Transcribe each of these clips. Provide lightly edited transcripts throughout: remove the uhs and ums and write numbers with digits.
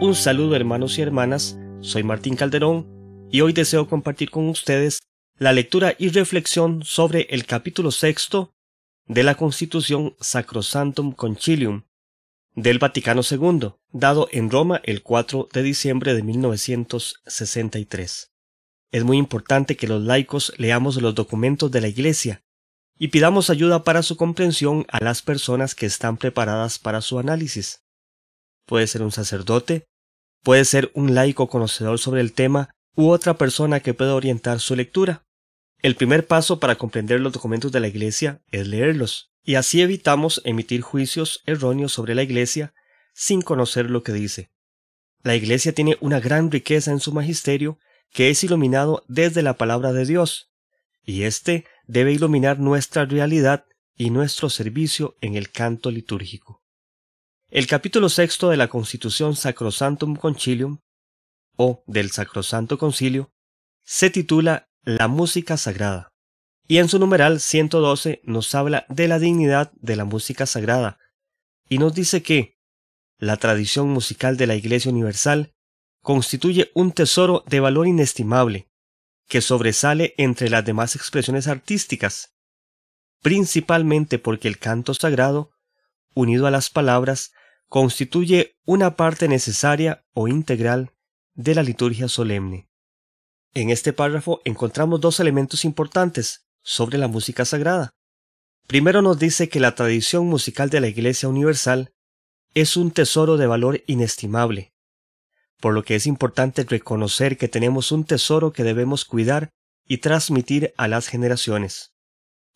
Un saludo, hermanos y hermanas, soy Martín Calderón y hoy deseo compartir con ustedes la lectura y reflexión sobre el capítulo 6 de la Constitución Sacrosanctum Concilium del Vaticano II, dado en Roma el 4 de diciembre de 1963. Es muy importante que los laicos leamos los documentos de la Iglesia y pidamos ayuda para su comprensión a las personas que están preparadas para su análisis. Puede ser un sacerdote, puede ser un laico conocedor sobre el tema u otra persona que pueda orientar su lectura. El primer paso para comprender los documentos de la Iglesia es leerlos, y así evitamos emitir juicios erróneos sobre la Iglesia sin conocer lo que dice. La Iglesia tiene una gran riqueza en su magisterio que es iluminado desde la palabra de Dios, y éste debe iluminar nuestra realidad y nuestro servicio en el canto litúrgico. El capítulo 6 de la Constitución Sacrosanctum Concilium, o del Sacrosanto Concilio, se titula La música sagrada, y en su numeral 112 nos habla de la dignidad de la música sagrada, y nos dice que la tradición musical de la Iglesia Universal constituye un tesoro de valor inestimable, que sobresale entre las demás expresiones artísticas, principalmente porque el canto sagrado, unido a las palabras, constituye una parte necesaria o integral de la liturgia solemne. En este párrafo encontramos dos elementos importantes sobre la música sagrada. Primero nos dice que la tradición musical de la Iglesia Universal es un tesoro de valor inestimable, por lo que es importante reconocer que tenemos un tesoro que debemos cuidar y transmitir a las generaciones.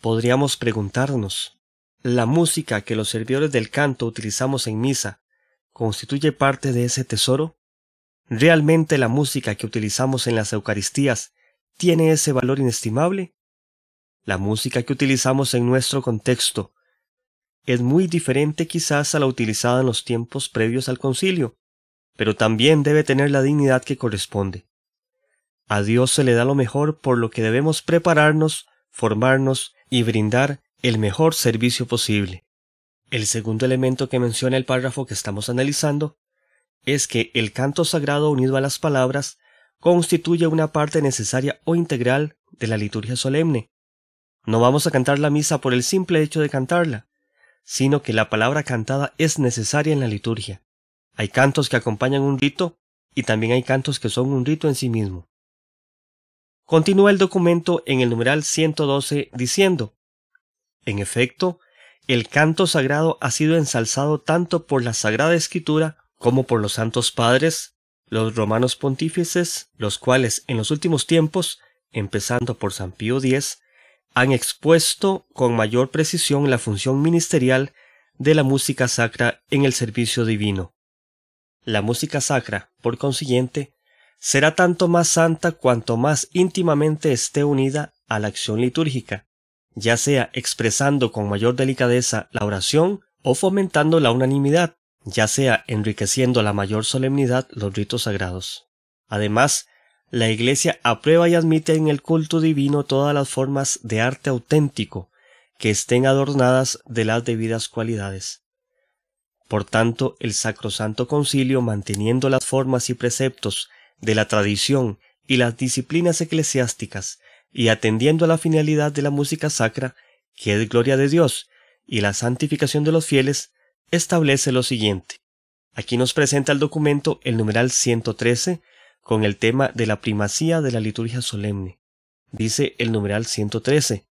Podríamos preguntarnos, ¿la música que los servidores del canto utilizamos en misa constituye parte de ese tesoro? ¿Realmente la música que utilizamos en las Eucaristías tiene ese valor inestimable? La música que utilizamos en nuestro contexto es muy diferente quizás a la utilizada en los tiempos previos al concilio, pero también debe tener la dignidad que corresponde. A Dios se le da lo mejor, por lo que debemos prepararnos, formarnos y brindar el mejor servicio posible. El segundo elemento que menciona el párrafo que estamos analizando es que el canto sagrado unido a las palabras constituye una parte necesaria o integral de la liturgia solemne. No vamos a cantar la misa por el simple hecho de cantarla, sino que la palabra cantada es necesaria en la liturgia. Hay cantos que acompañan un rito y también hay cantos que son un rito en sí mismo. Continúa el documento en el numeral 112 diciendo: en efecto, el canto sagrado ha sido ensalzado tanto por la Sagrada Escritura como por los santos padres, los romanos pontífices, los cuales en los últimos tiempos, empezando por San Pío X, han expuesto con mayor precisión la función ministerial de la música sacra en el servicio divino. La música sacra, por consiguiente, será tanto más santa cuanto más íntimamente esté unida a la acción litúrgica, ya sea expresando con mayor delicadeza la oración o fomentando la unanimidad, ya sea enriqueciendo la mayor solemnidad los ritos sagrados. Además, la Iglesia aprueba y admite en el culto divino todas las formas de arte auténtico que estén adornadas de las debidas cualidades. Por tanto, el Sacrosanto Concilio, manteniendo las formas y preceptos de la tradición y las disciplinas eclesiásticas y atendiendo a la finalidad de la música sacra, que es gloria de Dios y la santificación de los fieles, establece lo siguiente. Aquí nos presenta el documento el numeral 113 con el tema de la primacía de la liturgia solemne. Dice el numeral 113: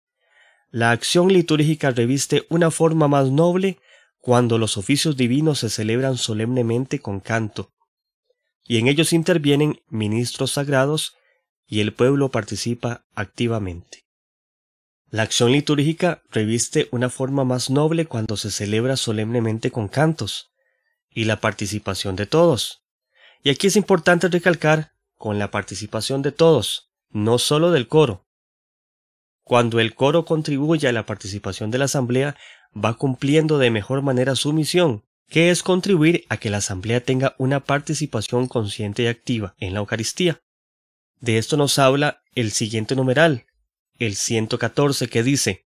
la acción litúrgica reviste una forma más noble cuando los oficios divinos se celebran solemnemente con canto, y en ellos intervienen ministros sagrados y el pueblo participa activamente. La acción litúrgica reviste una forma más noble cuando se celebra solemnemente con cantos y la participación de todos. Y aquí es importante recalcar con la participación de todos, no solo del coro. Cuando el coro contribuye a la participación de la asamblea, va cumpliendo de mejor manera su misión, que es contribuir a que la asamblea tenga una participación consciente y activa en la Eucaristía. De esto nos habla el siguiente numeral, el 114, que dice: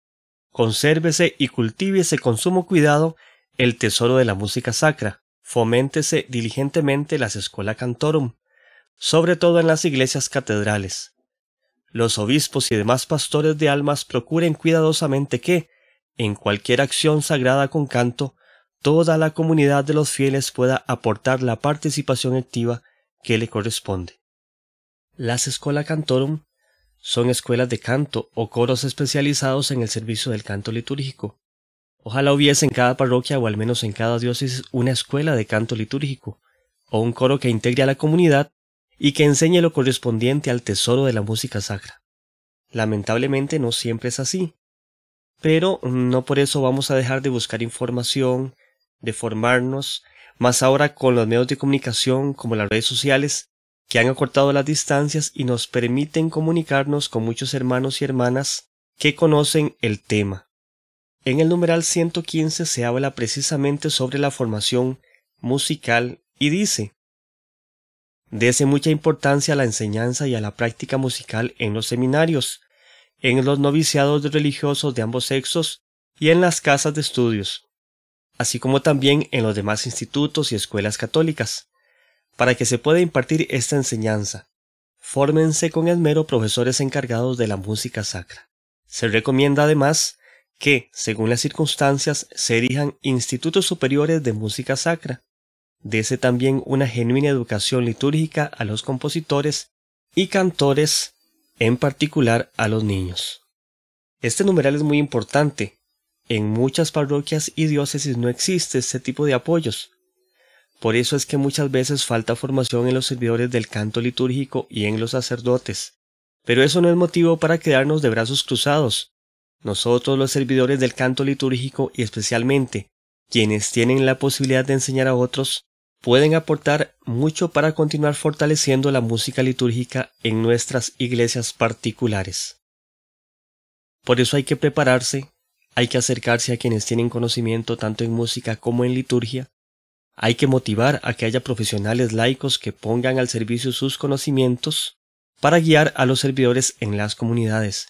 consérvese y cultívese con sumo cuidado el tesoro de la música sacra, foméntese diligentemente la Schola Cantorum, sobre todo en las iglesias catedrales. Los obispos y demás pastores de almas procuren cuidadosamente que, en cualquier acción sagrada con canto, toda la comunidad de los fieles pueda aportar la participación activa que le corresponde. Las Schola Cantorum son escuelas de canto o coros especializados en el servicio del canto litúrgico. Ojalá hubiese en cada parroquia o al menos en cada diócesis una escuela de canto litúrgico, o un coro que integre a la comunidad y que enseñe lo correspondiente al tesoro de la música sacra. Lamentablemente no siempre es así, pero no por eso vamos a dejar de buscar información, de formarnos, más ahora con los medios de comunicación como las redes sociales, que han acortado las distancias y nos permiten comunicarnos con muchos hermanos y hermanas que conocen el tema. En el numeral 115 se habla precisamente sobre la formación musical y dice: dese mucha importancia a la enseñanza y a la práctica musical en los seminarios, en los noviciados de religiosos de ambos sexos y en las casas de estudios, así como también en los demás institutos y escuelas católicas. Para que se pueda impartir esta enseñanza, fórmense con esmero profesores encargados de la música sacra. Se recomienda además que, según las circunstancias, se erijan institutos superiores de música sacra. Dese también una genuina educación litúrgica a los compositores y cantores, en particular a los niños. Este numeral es muy importante. En muchas parroquias y diócesis no existe este tipo de apoyos. Por eso es que muchas veces falta formación en los servidores del canto litúrgico y en los sacerdotes. Pero eso no es motivo para quedarnos de brazos cruzados. Nosotros, los servidores del canto litúrgico y especialmente quienes tienen la posibilidad de enseñar a otros, pueden aportar mucho para continuar fortaleciendo la música litúrgica en nuestras iglesias particulares. Por eso hay que prepararse, hay que acercarse a quienes tienen conocimiento tanto en música como en liturgia. Hay que motivar a que haya profesionales laicos que pongan al servicio sus conocimientos para guiar a los servidores en las comunidades.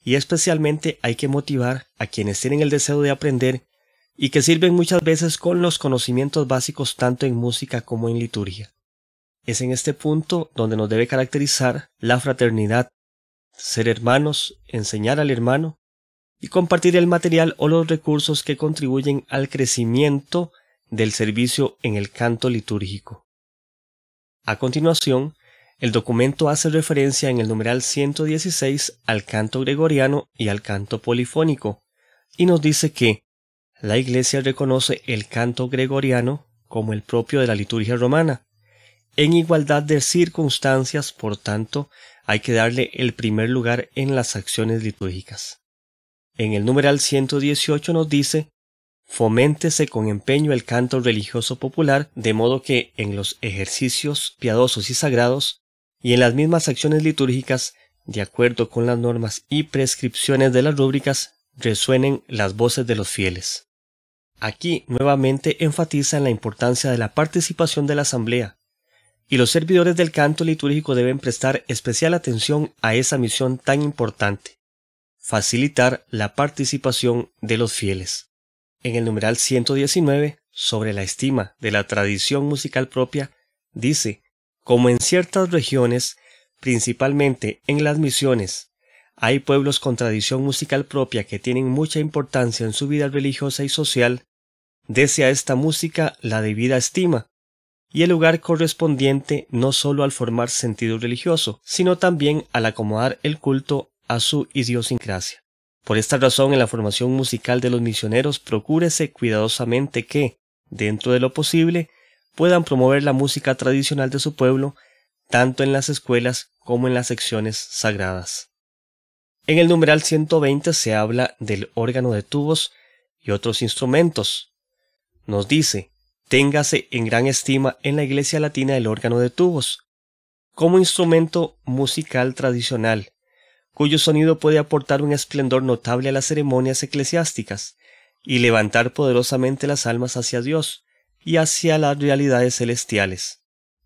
Y especialmente hay que motivar a quienes tienen el deseo de aprender y que sirven muchas veces con los conocimientos básicos tanto en música como en liturgia. Es en este punto donde nos debe caracterizar la fraternidad, ser hermanos, enseñar al hermano y compartir el material o los recursos que contribuyen al crecimiento del servicio en el canto litúrgico. A continuación, el documento hace referencia en el numeral 116 al canto gregoriano y al canto polifónico, y nos dice que la Iglesia reconoce el canto gregoriano como el propio de la liturgia romana. En igualdad de circunstancias, por tanto, hay que darle el primer lugar en las acciones litúrgicas. En el numeral 118 nos dice: foméntese con empeño el canto religioso popular, de modo que en los ejercicios piadosos y sagrados, y en las mismas acciones litúrgicas, de acuerdo con las normas y prescripciones de las rúbricas, resuenen las voces de los fieles. Aquí nuevamente enfatiza en la importancia de la participación de la asamblea, y los servidores del canto litúrgico deben prestar especial atención a esa misión tan importante: facilitar la participación de los fieles. En el numeral 119, sobre la estima de la tradición musical propia, dice: como en ciertas regiones, principalmente en las misiones, hay pueblos con tradición musical propia que tienen mucha importancia en su vida religiosa y social, dese a esta música la debida estima, y el lugar correspondiente no sólo al formar sentido religioso, sino también al acomodar el culto a su idiosincrasia. Por esta razón, en la formación musical de los misioneros, procúrese cuidadosamente que, dentro de lo posible, puedan promover la música tradicional de su pueblo, tanto en las escuelas como en las secciones sagradas. En el numeral 120 se habla del órgano de tubos y otros instrumentos. Nos dice: téngase en gran estima en la Iglesia latina el órgano de tubos, como instrumento musical tradicional, cuyo sonido puede aportar un esplendor notable a las ceremonias eclesiásticas y levantar poderosamente las almas hacia Dios y hacia las realidades celestiales.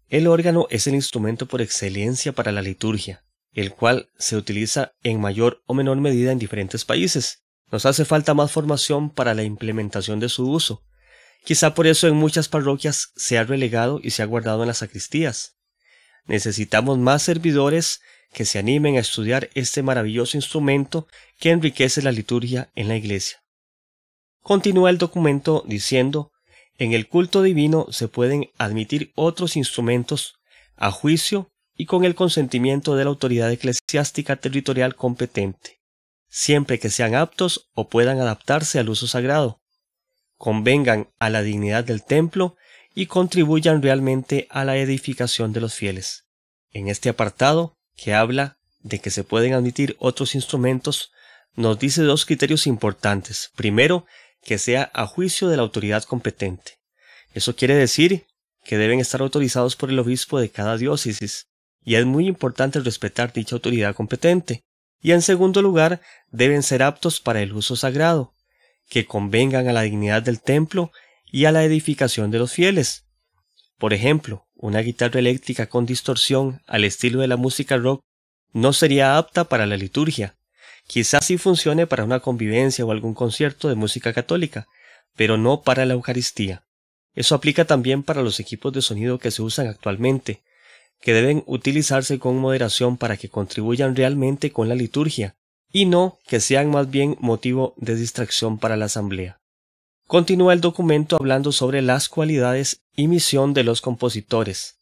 El órgano es el instrumento por excelencia para la liturgia, el cual se utiliza en mayor o menor medida en diferentes países. Nos hace falta más formación para la implementación de su uso, Quizá por eso en muchas parroquias se ha relegado y se ha guardado en las sacristías. Necesitamos más servidores que se animen a estudiar este maravilloso instrumento que enriquece la liturgia en la iglesia. Continúa el documento diciendo: en el culto divino se pueden admitir otros instrumentos a juicio y con el consentimiento de la autoridad eclesiástica territorial competente, siempre que sean aptos o puedan adaptarse al uso sagrado, convengan a la dignidad del templo y contribuyan realmente a la edificación de los fieles. En este apartado, que habla de que se pueden admitir otros instrumentos, nos dice dos criterios importantes. Primero, que sea a juicio de la autoridad competente. Eso quiere decir que deben estar autorizados por el obispo de cada diócesis, y es muy importante respetar dicha autoridad competente. Y en segundo lugar, deben ser aptos para el uso sagrado, que convengan a la dignidad del templo y a la edificación de los fieles. Por ejemplo, una guitarra eléctrica con distorsión al estilo de la música rock no sería apta para la liturgia. Quizás sí funcione para una convivencia o algún concierto de música católica, pero no para la Eucaristía. Eso aplica también para los equipos de sonido que se usan actualmente, que deben utilizarse con moderación para que contribuyan realmente con la liturgia, y no que sean más bien motivo de distracción para la asamblea. Continúa el documento hablando sobre las cualidades y misión de los compositores,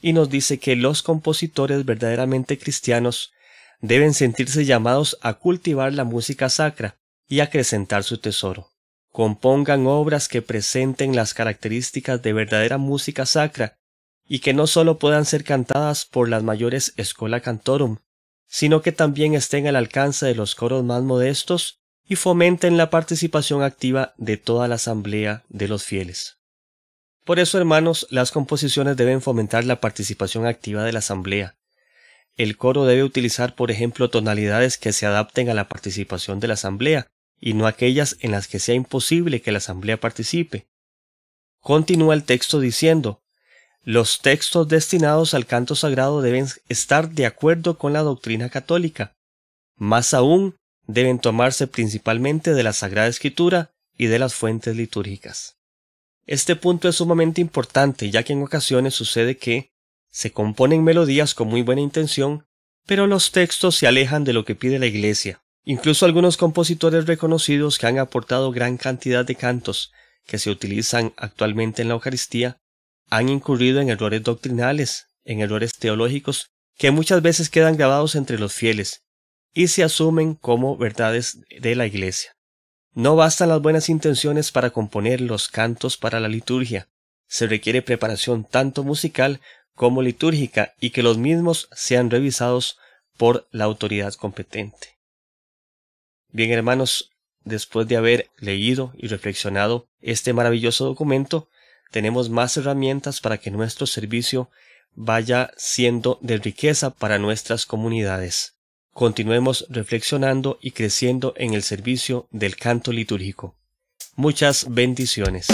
y nos dice que los compositores verdaderamente cristianos deben sentirse llamados a cultivar la música sacra y a acrecentar su tesoro. Compongan obras que presenten las características de verdadera música sacra y que no solo puedan ser cantadas por las mayores schola cantorum, sino que también estén al alcance de los coros más modestos y fomenten la participación activa de toda la asamblea de los fieles. Por eso, hermanos, las composiciones deben fomentar la participación activa de la asamblea. El coro debe utilizar, por ejemplo, tonalidades que se adapten a la participación de la asamblea, y no aquellas en las que sea imposible que la asamblea participe. Continúa el texto diciendo: los textos destinados al canto sagrado deben estar de acuerdo con la doctrina católica. Más aún, deben tomarse principalmente de la Sagrada Escritura y de las fuentes litúrgicas. Este punto es sumamente importante, ya que en ocasiones sucede que se componen melodías con muy buena intención, pero los textos se alejan de lo que pide la Iglesia. Incluso algunos compositores reconocidos que han aportado gran cantidad de cantos que se utilizan actualmente en la Eucaristía han incurrido en errores doctrinales, en errores teológicos, que muchas veces quedan grabados entre los fieles y se asumen como verdades de la Iglesia. No bastan las buenas intenciones para componer los cantos para la liturgia. Se requiere preparación tanto musical como litúrgica y que los mismos sean revisados por la autoridad competente. Bien, hermanos, después de haber leído y reflexionado este maravilloso documento, tenemos más herramientas para que nuestro servicio vaya siendo de riqueza para nuestras comunidades. Continuemos reflexionando y creciendo en el servicio del canto litúrgico. Muchas bendiciones.